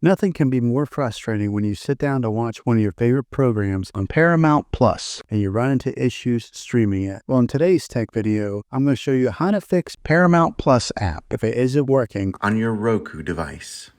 Nothing can be more frustrating when you sit down to watch one of your favorite programs on Paramount Plus and you run into issues streaming it. Well, in today's tech video, I'm going to show you how to fix Paramount Plus app if it isn't working on your Roku device.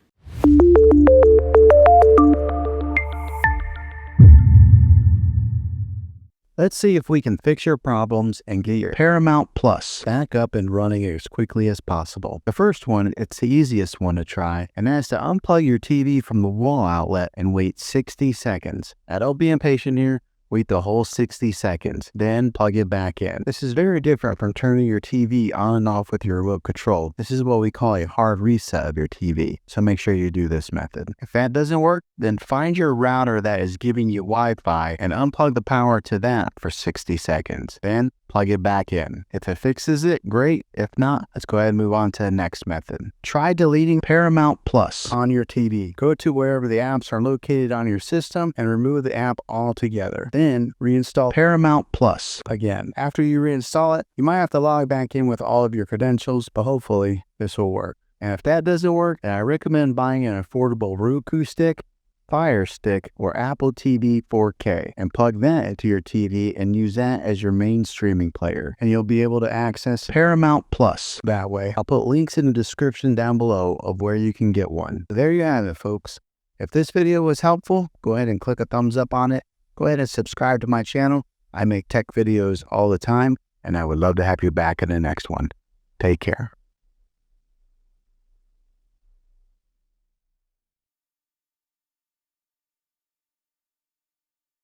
Let's see if we can fix your problems and get your Paramount Plus back up and running as quickly as possible. The first one, it's the easiest one to try, and that's to unplug your TV from the wall outlet and wait 60 seconds. Now don't be impatient here. Wait the whole 60 seconds, then plug it back in. This is very different from turning your TV on and off with your remote control. This is what we call a hard reset of your TV, so make sure you do this method. If that doesn't work, then find your router that is giving you Wi-Fi and unplug the power to that for 60 seconds. Then plug it back in. If it fixes it, great. If not, let's go ahead and move on to the next method. Try deleting Paramount Plus on your TV. Go to wherever the apps are located on your system and remove the app altogether. Then reinstall Paramount Plus again. After you reinstall it, you might have to log back in with all of your credentials, but hopefully this will work. And if that doesn't work, then I recommend buying an affordable Roku stick, Fire Stick, or Apple TV 4K and plug that into your TV and use that as your main streaming player, and you'll be able to access Paramount Plus that way. I'll put links in the description down below of where you can get one. There you have it, folks. If this video was helpful, go ahead and click a thumbs up on it. Go ahead and subscribe to my channel. I make tech videos all the time, and I would love to have you back in the next one. Take care.